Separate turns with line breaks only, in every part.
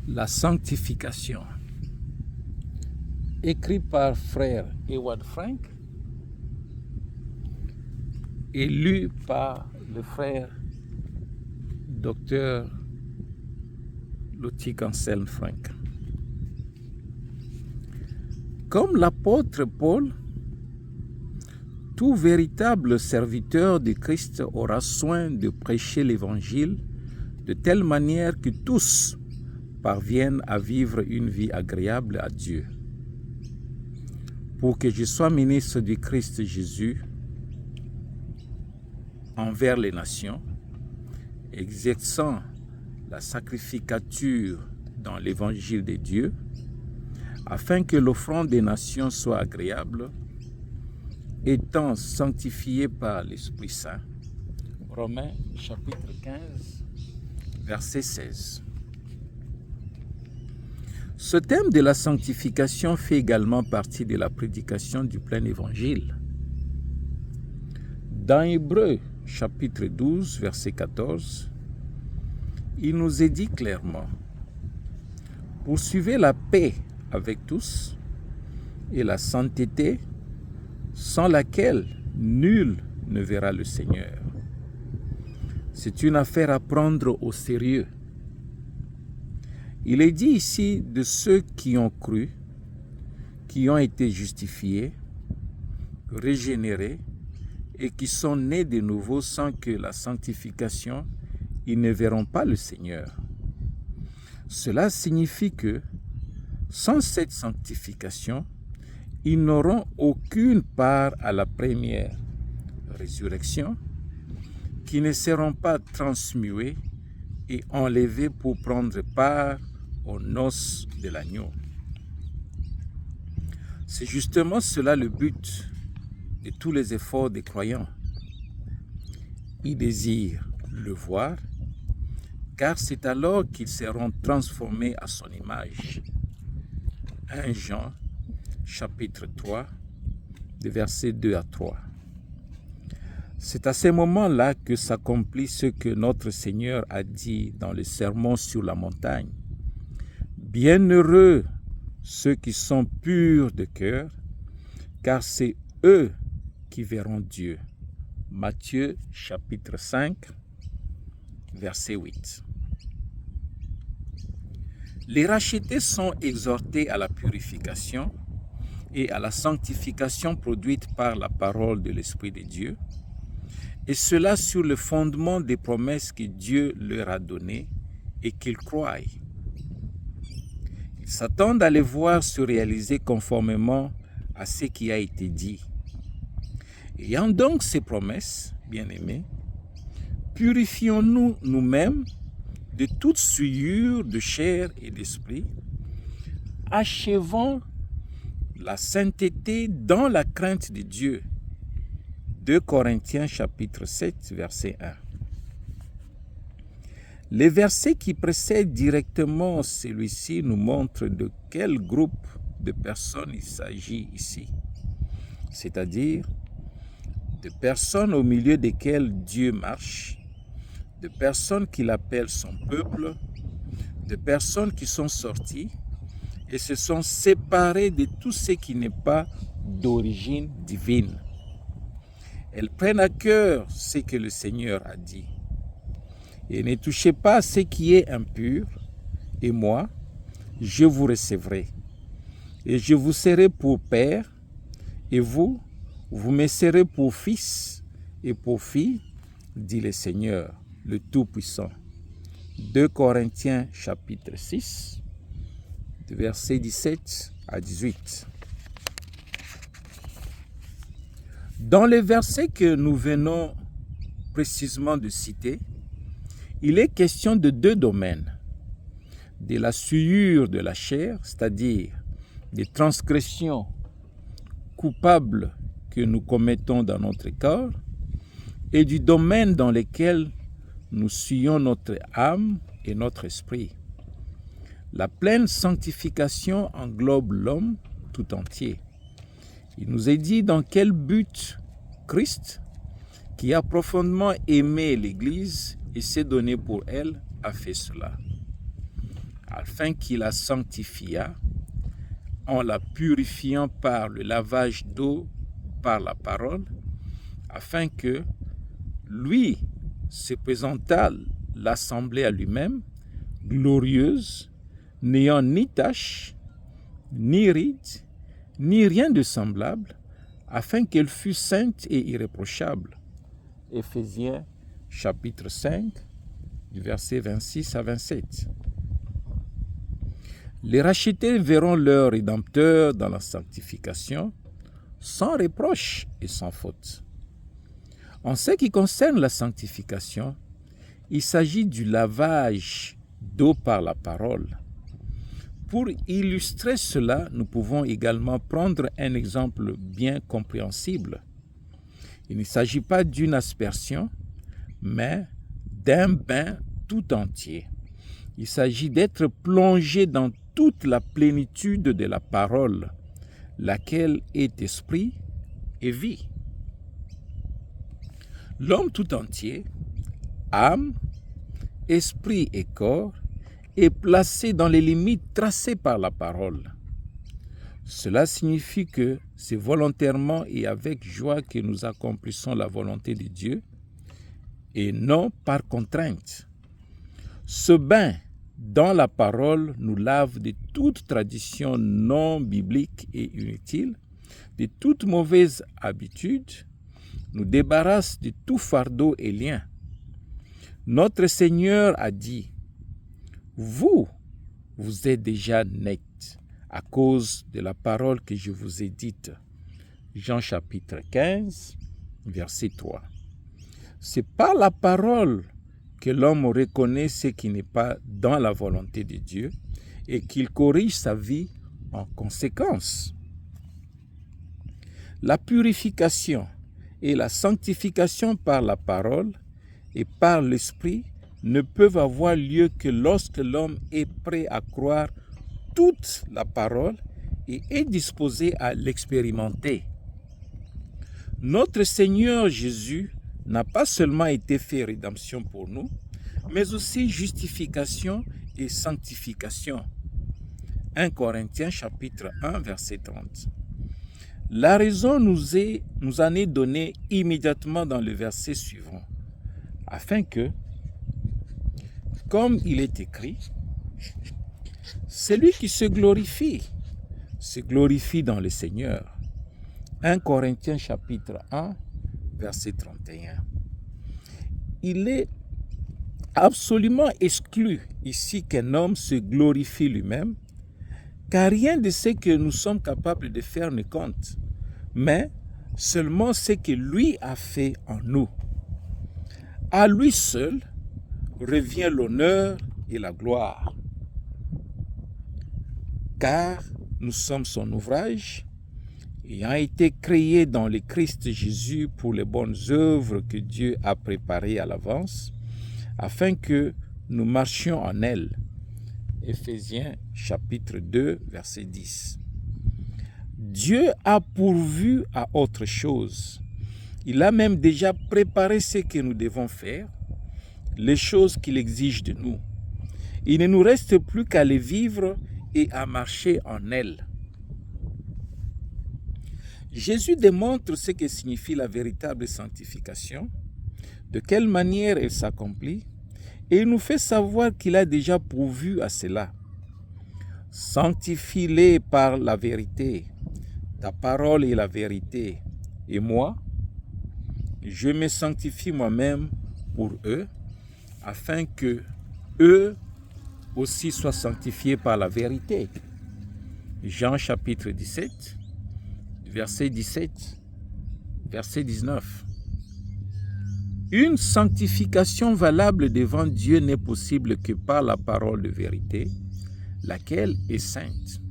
La sanctification, écrit par frère Ewald Frank et lu par le frère Dr. Ludwig Anselm Frank. Comme l'apôtre Paul, tout véritable serviteur de Christ aura soin de prêcher l'Évangile de telle manière que tous parviennent à vivre une vie agréable à Dieu. Pour que je sois ministre du Christ Jésus envers les nations, exerçant la sacrificature dans l'Évangile de Dieu, afin que l'offrande des nations soit agréable, étant sanctifié par l'Esprit Saint. Romains chapitre 15, verset 16. Ce thème de la sanctification fait également partie de la prédication du plein évangile. Dans Hébreux chapitre 12, verset 14, il nous est dit clairement: poursuivez la paix avec tous et la sainteté, sans laquelle nul ne verra le Seigneur. C'est une affaire à prendre au sérieux. Il est dit ici de ceux qui ont cru, qui ont été justifiés, régénérés et qui sont nés de nouveau sans que la sanctification, ils ne verront pas le Seigneur. Cela signifie que, sans cette sanctification, ils n'auront aucune part à la première résurrection, qui ne seront pas transmués et enlevés pour prendre part aux noces de l'agneau. C'est justement cela le but de tous les efforts des croyants. Ils désirent le voir, car c'est alors qu'ils seront transformés à son image. 1 Jean, chapitre 3, de versets 2 à 3. C'est à ces moments-là que s'accomplit ce que notre Seigneur a dit dans le sermon sur la montagne. Bienheureux ceux qui sont purs de cœur, car c'est eux qui verront Dieu. Matthieu chapitre 5, verset 8. Les rachetés sont exhortés à la purification et à la sanctification produite par la parole de l'Esprit de Dieu, et cela sur le fondement des promesses que Dieu leur a données et qu'ils croient. Ils s'attendent à les voir se réaliser conformément à ce qui a été dit. Ayant donc ces promesses, bien-aimés, purifions-nous nous-mêmes de toute souillure de chair et d'esprit, achevons la sainteté dans la crainte de Dieu. 2 Corinthiens chapitre 7, verset 1. Les versets qui précèdent directement celui-ci nous montrent de quel groupe de personnes il s'agit ici, c'est-à-dire de personnes au milieu desquelles Dieu marche, de personnes qu'il appelle son peuple, de personnes qui sont sorties et se sont séparées de tout ce qui n'est pas d'origine divine. Elles prennent à cœur ce que le Seigneur a dit. Et ne touchez pas à ce qui est impur, et moi, je vous recevrai. Et je vous serai pour père, et vous me serez pour fils et pour fille, dit le Seigneur, le Tout-Puissant. 2 Corinthiens chapitre 6, versets 17 à 18. Dans les versets que nous venons précisément de citer, il est question de deux domaines. De la souillure de la chair, c'est-à-dire des transgressions coupables que nous commettons dans notre corps, et du domaine dans lequel nous souillons notre âme et notre esprit. La pleine sanctification englobe l'homme tout entier. Il nous est dit dans quel but Christ, qui a profondément aimé l'Église et s'est donné pour elle, a fait cela. afin qu'il la sanctifiât en la purifiant par le lavage d'eau par la parole, afin que lui se présentât l'assemblée à lui-même, glorieuse, n'ayant ni tache, ni ride, ni rien de semblable, afin qu'elle fût sainte et irréprochable. Éphésiens chapitre 5, du verset 26 à 27. Les rachetés verront leur Rédempteur dans la sanctification, sans reproche et sans faute. En ce qui concerne la sanctification, il s'agit du lavage d'eau par la parole. Pour illustrer cela, nous pouvons également prendre un exemple bien compréhensible. Il ne s'agit pas d'une aspersion, mais d'un bain tout entier. Il s'agit d'être plongé dans toute la plénitude de la parole, laquelle est esprit et vie. L'homme tout entier, âme, esprit et corps, est placé dans les limites tracées par la parole. Cela signifie que c'est volontairement et avec joie que nous accomplissons la volonté de Dieu et non par contrainte. Ce bain dans la parole nous lave de toute tradition non biblique et inutile, de toute mauvaise habitude, nous débarrasse de tout fardeau et lien. Notre Seigneur a dit, « Vous êtes déjà nets à cause de la parole que je vous ai dite. » Jean chapitre 15, verset 3. C'est par la parole que l'homme reconnaît ce qui n'est pas dans la volonté de Dieu et qu'il corrige sa vie en conséquence. La purification et la sanctification par la parole et par l'esprit ne peuvent avoir lieu que lorsque l'homme est prêt à croire toute la parole et est disposé à l'expérimenter. Notre Seigneur Jésus n'a pas seulement été fait rédemption pour nous, mais aussi justification et sanctification. 1 Corinthiens chapitre 1, verset 30. La raison nous en est donnée immédiatement dans le verset suivant, afin que, comme il est écrit, celui qui se glorifie dans le Seigneur. 1 Corinthiens chapitre 1, verset 31. Il est absolument exclu ici qu'un homme se glorifie lui-même, car rien de ce que nous sommes capables de faire ne compte, mais seulement ce que lui a fait en nous. À lui seul revient l'honneur et la gloire, car nous sommes son ouvrage, ayant été créés dans le Christ Jésus pour les bonnes œuvres que Dieu a préparées à l'avance, afin que nous marchions en elles. Éphésiens chapitre 2, verset 10. Dieu a pourvu à autre chose. Il a même déjà préparé ce que nous devons faire, les choses qu'il exige de nous. Il ne nous reste plus qu'à les vivre et à marcher en elles. Jésus démontre ce que signifie la véritable sanctification, de quelle manière elle s'accomplit, et il nous fait savoir qu'il a déjà pourvu à cela. Sanctifie-les par la vérité. Ta parole est la vérité. Et moi, je me sanctifie moi-même pour eux, afin que eux aussi soient sanctifiés par la vérité. Jean chapitre 17, verset 17, verset 19. Une sanctification valable devant Dieu n'est possible que par la parole de vérité, laquelle est sainte.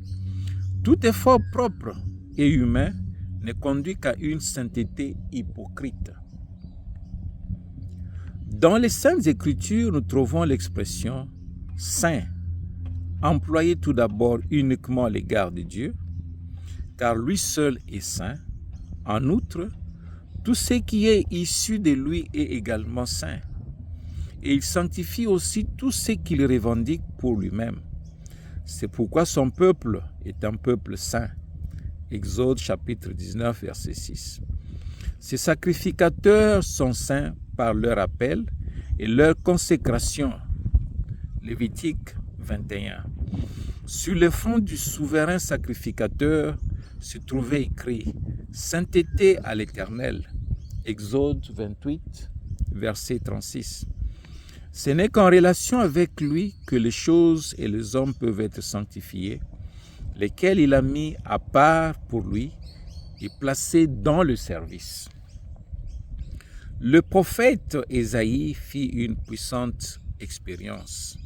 Tout effort propre et humain ne conduit qu'à une sainteté hypocrite. Dans les Saintes Écritures, nous trouvons l'expression « saint », employée tout d'abord uniquement à l'égard de Dieu, car lui seul est saint. En outre, tout ce qui est issu de lui est également saint. Et il sanctifie aussi tout ce qu'il revendique pour lui-même. C'est pourquoi son peuple est un peuple saint. Exode chapitre 19, verset 6. Ces sacrificateurs sont saints par leur appel et leur consécration. Lévitique 21. Sur le front du souverain sacrificateur se trouvait écrit « Sainteté à l'Éternel » Exode 28, verset 36. Ce n'est qu'en relation avec lui que les choses et les hommes peuvent être sanctifiés, lesquels il a mis à part pour lui et placés dans le service. Le prophète Ésaïe fit une puissante expérience.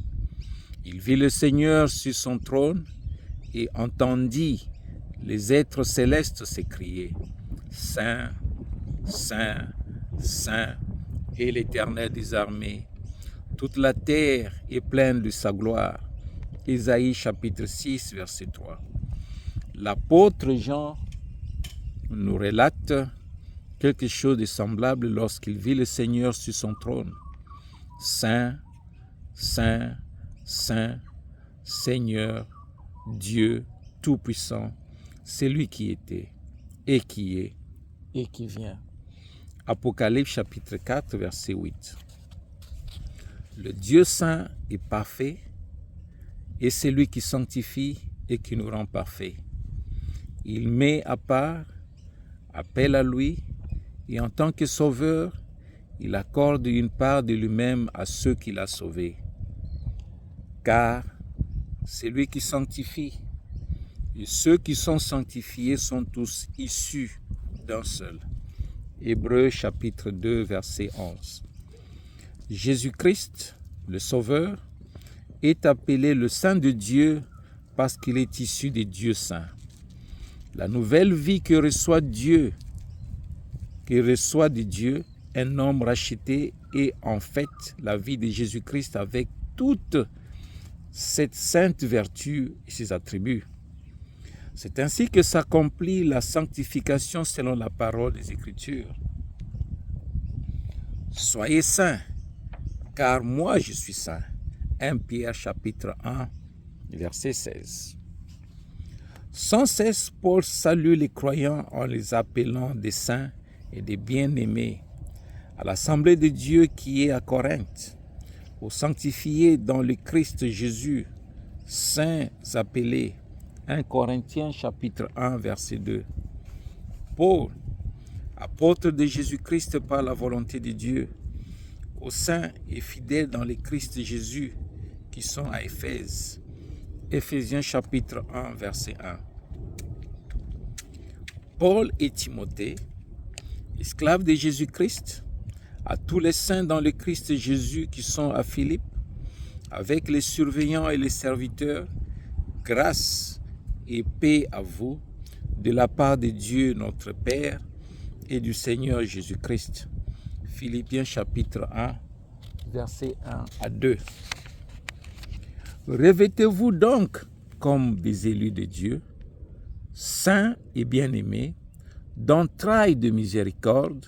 Il vit le Seigneur sur son trône et entendit les êtres célestes s'écrier « Saint, Saint, Saint est l'Éternel des armées. Toute la terre est pleine de sa gloire. » Ésaïe chapitre 6, verset 3. L'apôtre Jean nous relate quelque chose de semblable lorsqu'il vit le Seigneur sur son trône. Saint, Saint, Saint, Seigneur, Dieu Tout-Puissant, c'est lui qui était, et qui est, et qui vient. Apocalypse chapitre 4, verset 8. Le Dieu saint est parfait, et c'est lui qui sanctifie et qui nous rend parfaits. Il met à part, appelle à lui, et en tant que sauveur, il accorde une part de lui-même à ceux qu'il a sauvés. Car c'est lui qui sanctifie, et ceux qui sont sanctifiés sont tous issus d'un seul. Hébreux chapitre 2, verset 11. Jésus-Christ, le Sauveur, est appelé le Saint de Dieu parce qu'il est issu des dieux saints. La nouvelle vie que reçoit de Dieu, un homme racheté, est en fait la vie de Jésus-Christ avec toute cette sainte vertu et ses attributs. C'est ainsi que s'accomplit la sanctification selon la parole des Écritures. Soyez saints, car moi je suis saint. 1 Pierre chapitre 1, verset 16. Sans cesse, Paul salue les croyants en les appelant des saints et des bien-aimés à l'assemblée de Dieu qui est à Corinthe, aux sanctifiés dans le Christ Jésus, saints appelés. 1 Corinthiens chapitre 1, verset 2. Paul, apôtre de Jésus-Christ par la volonté de Dieu, aux saints et fidèles dans le Christ Jésus qui sont à Éphèse. Éphésiens chapitre 1, verset 1. Paul et Timothée, esclaves de Jésus-Christ, à tous les saints dans le Christ Jésus qui sont à Philippe, avec les surveillants et les serviteurs, grâce et paix à vous, de la part de Dieu notre Père et du Seigneur Jésus-Christ. Philippiens chapitre 1, versets 1 à 2. Revêtez-vous donc comme des élus de Dieu, saints et bien-aimés, d'entrailles de miséricorde,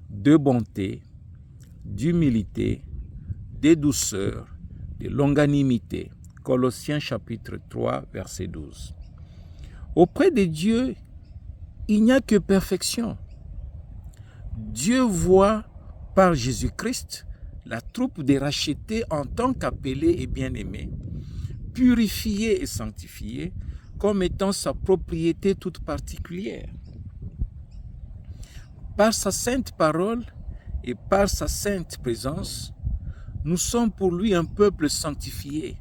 de bonté, d'humilité, de douceur, de longanimité. Colossiens chapitre 3, verset 12. Auprès de Dieu, il n'y a que perfection. Dieu voit par Jésus-Christ la troupe des rachetés en tant qu'appelés et bien-aimés, purifiés et sanctifiés, comme étant sa propriété toute particulière. Par sa sainte parole et par sa sainte présence, nous sommes pour lui un peuple sanctifié.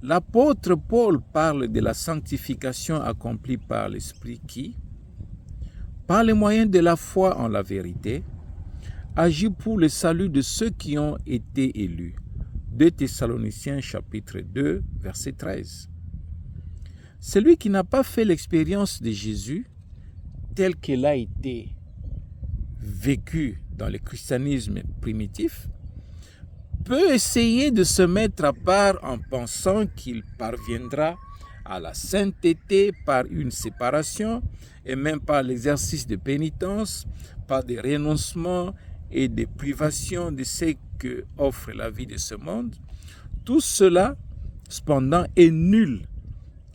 L'apôtre Paul parle de la sanctification accomplie par l'Esprit qui, par les moyens de la foi en la vérité, agit pour le salut de ceux qui ont été élus. 2 Thessaloniciens chapitre 2, verset 13. Celui qui n'a pas fait l'expérience de Jésus, telle qu'elle a été vécue dans le christianisme primitif, peut essayer de se mettre à part en pensant qu'il parviendra à la sainteté par une séparation et même par l'exercice de pénitence, par des renoncements et des privations de ce que offre la vie de ce monde. Tout cela cependant, est nul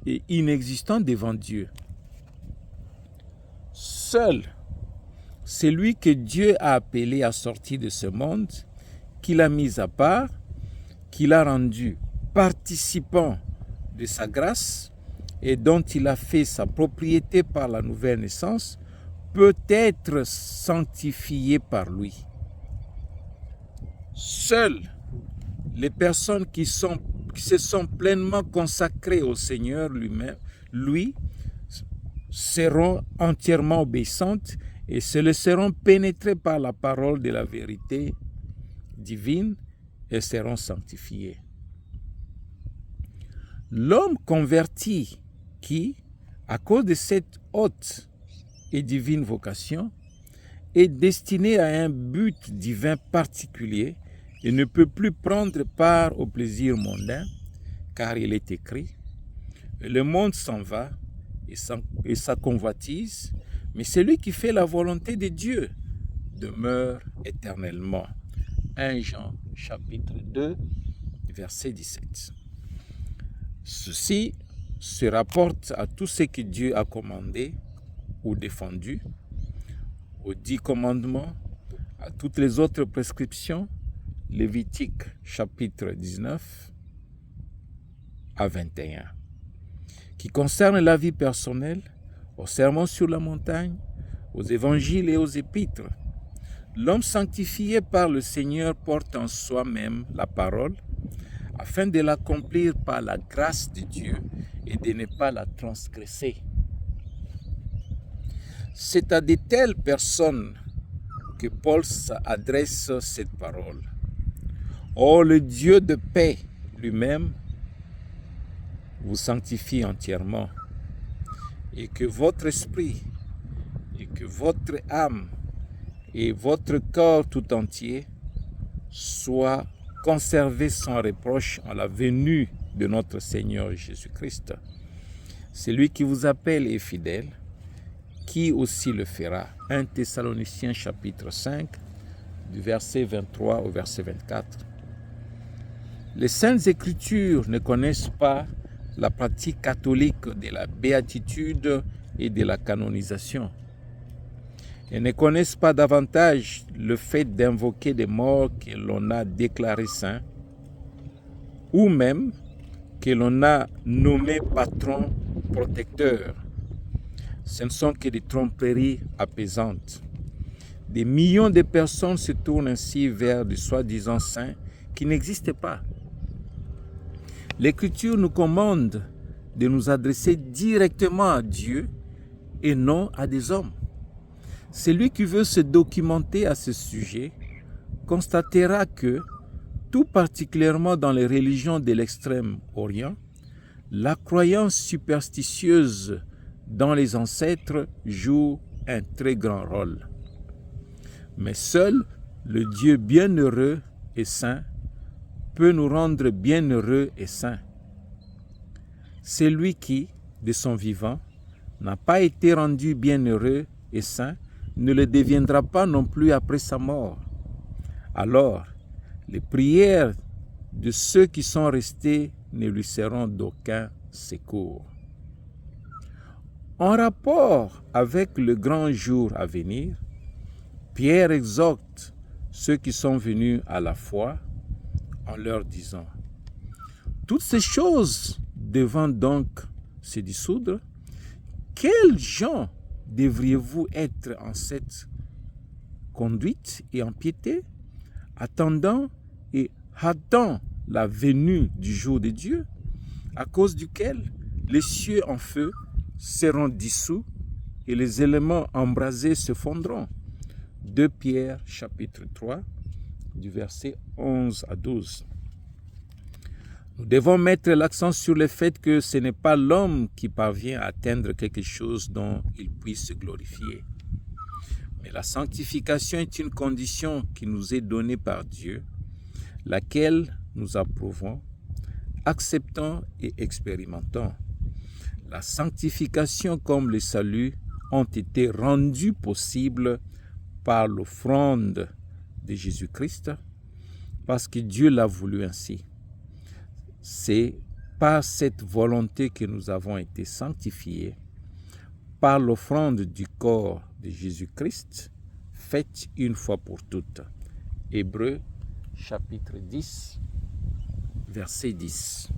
et inexistant devant Dieu. Seul celui que Dieu a appelé à sortir de ce monde, qu'il a mis à part, qu'il a rendu participant de sa grâce et dont il a fait sa propriété par la nouvelle naissance, peut être sanctifié par lui. Seules les personnes qui se sont pleinement consacrées au Seigneur lui, seront entièrement obéissantes et se laisseront pénétrer par la parole de la vérité divine et seront sanctifiées. L'homme converti qui, à cause de cette haute et divine vocation, est destiné à un but divin particulier et ne peut plus prendre part au plaisir mondain, car il est écrit « Le monde s'en va et sa convoitise, mais celui qui fait la volonté de Dieu demeure éternellement. » 1 Jean chapitre 2, verset 17. Ceci se rapporte à tout ce que Dieu a commandé ou défendu, aux 10 commandements, à toutes les autres prescriptions, Lévitique chapitre 19 à 21, qui concernent la vie personnelle, au sermon sur la montagne, aux évangiles et aux épîtres. L'homme sanctifié par le Seigneur porte en soi-même la parole, afin de l'accomplir par la grâce de Dieu et de ne pas la transgresser. C'est à de telles personnes que Paul adresse cette parole. Oh, le Dieu de paix lui-même vous sanctifie entièrement, et que votre esprit, et que votre âme, et votre corps tout entier soient conservés sans reproche en la venue de notre Seigneur Jésus-Christ. Celui qui vous appelle est fidèle, qui aussi le fera. 1 Thessaloniciens chapitre 5, du verset 23 au verset 24. Les Saintes Écritures ne connaissent pas la pratique catholique de la béatitude et de la canonisation. Elles ne connaissent pas davantage le fait d'invoquer des morts que l'on a déclarés saints, ou même que l'on a nommés patrons protecteurs. Ce ne sont que des tromperies apaisantes. Des millions de personnes se tournent ainsi vers des soi-disant saints qui n'existent pas. L'Écriture nous commande de nous adresser directement à Dieu et non à des hommes. Celui qui veut se documenter à ce sujet constatera que, tout particulièrement dans les religions de l'Extrême-Orient, la croyance superstitieuse dans les ancêtres joue un très grand rôle. Mais seul le Dieu bienheureux et saint peut nous rendre bienheureux et saints. Celui qui, de son vivant, n'a pas été rendu bienheureux et saint ne le deviendra pas non plus après sa mort. Alors, les prières de ceux qui sont restés ne lui seront d'aucun secours. En rapport avec le grand jour à venir, Pierre exhorte ceux qui sont venus à la foi en leur disant « Toutes ces choses devant donc se dissoudre, quels gens devriez-vous être en cette conduite et en piété, attendant et hâtant la venue du jour de Dieu, à cause duquel les cieux en feu seront dissous et les éléments embrasés se fondront. » 2 Pierre chapitre 3, du verset 11 à 12. Nous devons mettre l'accent sur le fait que ce n'est pas l'homme qui parvient à atteindre quelque chose dont il puisse se glorifier. Mais la sanctification est une condition qui nous est donnée par Dieu, laquelle nous approuvons, acceptons et expérimentons. La sanctification comme le salut ont été rendus possibles par l'offrande de Jésus-Christ, parce que Dieu l'a voulu ainsi. C'est par cette volonté que nous avons été sanctifiés, par l'offrande du corps de Jésus-Christ, faite une fois pour toutes. Hébreux chapitre 10, verset 10.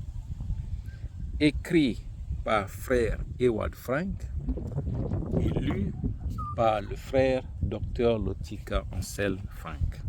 Écrit par frère Ewald Frank et lu par le frère Dr Lotika Ansel Frank.